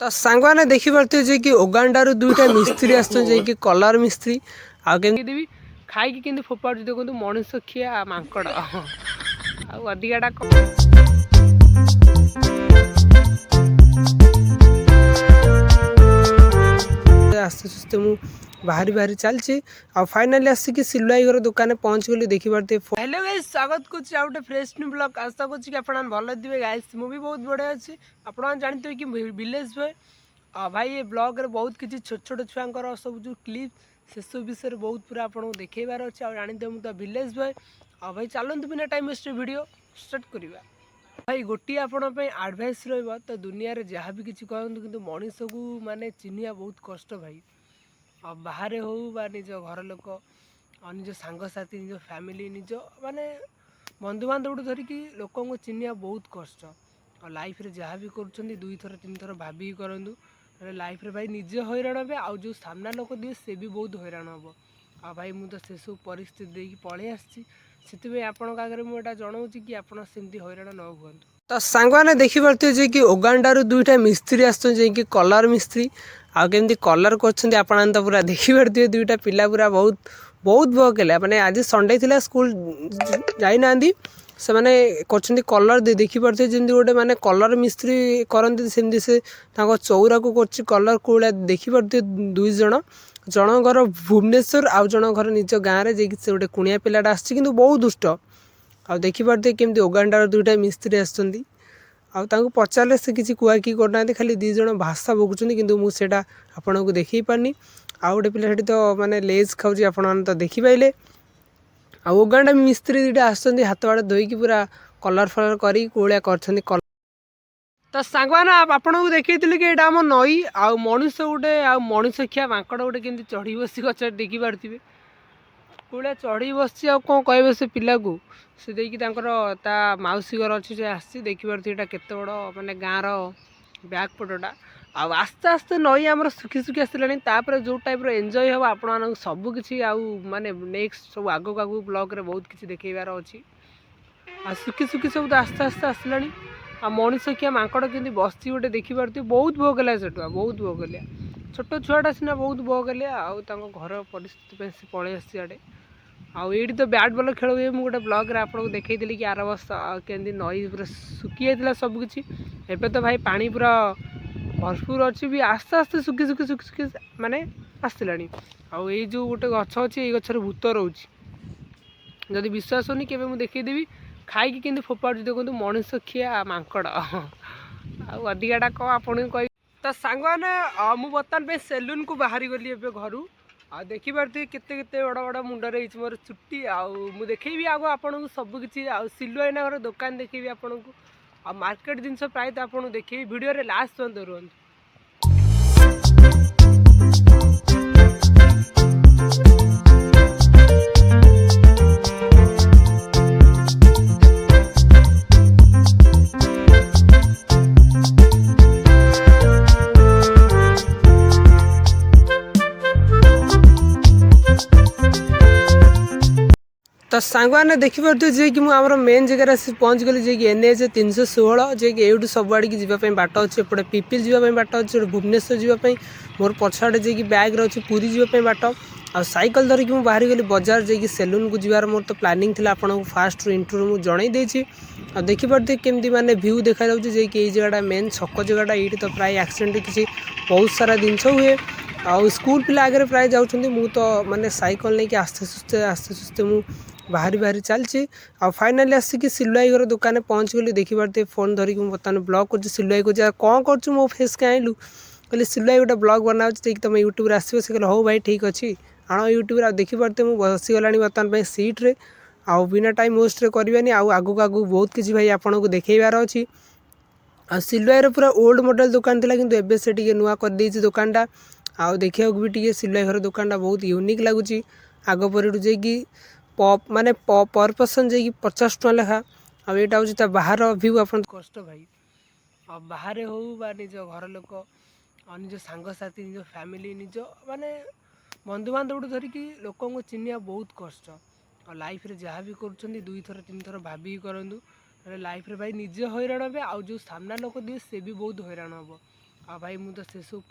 तो सांगवाने देखी पार्थे जे कि उगांडारू दुईटा मिस्त्री आसछन कि कलर मिस्त्री आ केमि देबी खाई कि फोपाड़ देखो मनुष्य खिया मांकड़ अधिकाटा आस्ते सुस्ते मु बाहरी बाहरी चलची आ फाइनली आसिक सिलुआई घर दुकान पहुँच गली देखी पार्थे। हेलो गाइस, स्वागत कुछ गोटे फ्रेश न्यू ब्लॉग। आशा कुछ कि आप भल थे गाइस। मु भी बहुत बढ़िया अच्छी। आप जानते कि विलेज बॉय भाई ये ब्लॉग रे बहुत किसी छोट छोट छुआंकर सब जो क्लिप से सब विषय बहुत पूरा आपको देखेबार अच्छे। आ जानते मुझे विलेज बॉय भाई चलते बिना टाइम वेस्ट वीडियो स्टार्ट करवा। भाई गोटे आपंप आडभाइस रो दुनिया रे जहाँ भी किसी कहतु कि मनीष को माने चिन्हिया बहुत कष्ट भाई। बाहर हो बा निज घर लोक निज सांगसाथी निज फैमिली निज माने बंधु बांधव धरिकी लोक चिन्हिया बहुत कष्ट। और लाइफ रे जहाँ भी कर दुई थर तीन थर भाभी करूँ लाइफ रे भाई निजे हैरान हे आउ जो सामना लोक दिए से भी बहुत हैरान हम। आ भाई मुझे से सब परिस्थिति देकी पलि आसी आपण आगे मुझे जनाऊँगी कि आप हैरान न हुआ। तो सांगवाने देखी पार्थे जे कि उगांडारू दुईटा मिस्त्री आसछन कि कलर मिस्त्री आ केमती कलर कर तो पूरा देखी पार्थे दुईटा पिला पूरा बहुत बहुत भोकला माने आज संडे थिला स्कूल जाइना से मैंने कलर दे देखी पार्थे जमी गोटे माने कलर मिस्त्री करती सेमती से चौरा को कर कलर कौड़ा देखी पार्थे। दुई जन जन घर भुवनेश्वर आउ जन घर निज गाँव में जे गोटे कुणिया पिलाटा आसी कि बहुत दुष्ट। आ देखी पार्थे केमती उगांडार दुईटा मिस्त्री आसछंती आउ पचारे से किसी कुआकी करना खाली दी जन भाषा बोकुचंती किंतु मु सेटा आपन को देखी पारनी। आउ गोटे पिला तो माने लेज खाऊची आपन तो देखी पाइले। आ उगांडा मिस्त्री दुईटा आसछंती हाथ बाड़ धोईकी पूरा कलर फलर करी कोलिया करछंती। तो सांगवाना आपन को देखी कि यहाँ आम नई आ मनुष्य गोटे आ मनुष्य खिया मांकड़ गोटे केमती चढ़ी बसी गच देखी पारे कोड़ा चढ़ी बस कौन कह से पिला को से देखिए ता मौसी घर अच्छी से आसी देखी पारे यहाँ केत बड़ मानने गाँव बैक पटटा आस्ते आस्ते नई आम सुखी सुखी आसलापर जो टाइप एंजय हम आपण सबकि माने नेक्स्ट सब आगक आगू ब्लॉग रे बहुत किसी देखेबार अच्छी। आ सुखी सुखी सब आस्ते आस्ते आसला आ मनीष किया मांकड़ केमती बसी गोटे देखी पारे बहुत भोगला से बहुत भोगलिया छोट छुआटा सीना बहुत भोगलिया आउ घर परिस्थिति से पलि आड़े आउे तो बैट बॉल खेल हुए मुझे गोटे ब्लॉग रे आपको देखी कि आर वर्ष केमती नई पूरा सुखी जाता सबकि एवं तो भाई पानी पूरा भरपूर अच्छी भी आस्ते आस्ते सुखी सुखी सुखी सुखी माने आसला। आउ जो गोटे गछ अच्छी ये गचर भूत रोच जदि विश्वास होनी केवे मुझे देखीदेवी खाई कि फोपाड़ देखो मनुष्य खिया मांकड़ अधिकाटा कौन आपन कह। तो सांग मैंने मुझे बर्तमान सेलून को बाहरी गली घर आ देखी पारे केते केते बड़ बड़ मुंडे मोर चुट्टी आउ देखी आगे आपको सबकि सिलुआईना घर दुकान देखी आपको आ मार्केट जिनस प्राय आपको देखी वीडियो रे लास्ट बंद रुहतु। तो सांगवाने देखी पारे जे कि मुझे मेन जगह पहुँच गली जे कि NH 316 जे कि यूँ सब आड़ की जावाई बाट अच्छे एपटे पिपिल जावाई बाट अच्छे भुवनेश्वर जावाई मोर पछाड़े जे कि बैग अच्छी पूरी जावाई बाट आ साइकेल धरिकी मुझे बाहरी गली बजार जे कि सेलून को जीवार मोर तो प्लानिंग थी आपको फास्ट इंट्रो मुझे जन देती आ देखी पारे केमती माने व्यू देखा जाए कि जगह मेन छक जगह ये तो प्राय एक्सीडेंट किसी बहुत सारा जिनस हुए आ स्कूल पिला आगे प्राय जाऊँ मु तो माने साइकेल नहीं कि आस्ते सुस्ते मु बाहरी बाहरी चलची आ फाइनाली आसिक सिलुआई घर दुकान पहुँच गली देखी पारे फोन धरिकी बर्तमान ब्लॉग कर सिलुआई को कौन कर मो फेस के आइलु कहले सिलुआई गोटे ब्लॉग बनाऊँ तुम यूट्यूब आसो से कहले हो भाई ठीक अच्छे आण यूट्यूब देखी पारे मुझे बसीगला बर्तमान सीट्रे आउ बिना टाइम वेस्ट करवानी आगू आगू बहुत किसी भाई आपको देखेबार अच्छी। आ सिलुआईर पूरा ओल्ड मॉडल दुकान थी कि एबे से टे नुआ कर देछि दुकानटा आउ देखा भी टे सिलुआई घर दुकानटा बहुत यूनिक लगुच आग पर जे माने पर पर्सन जे 50 टका लेखा आईटा हूँ बाहर व्यू आप कष्ट भाई बाहर हो बा निज घर लोक निज सांगसाथी निज फैमिली निज माने बंधु बांधव धरिकी लोक चिन्हिया बहुत कष्ट। और लाइफ रे जहाँ भी कर दुई थर तीन थर भाभी करूँ लाइफ रे भाई निजे हैरान हे आउ जो सामना लोक दिए से भी बहुत हैरान हम। भाई मुझे तो से सब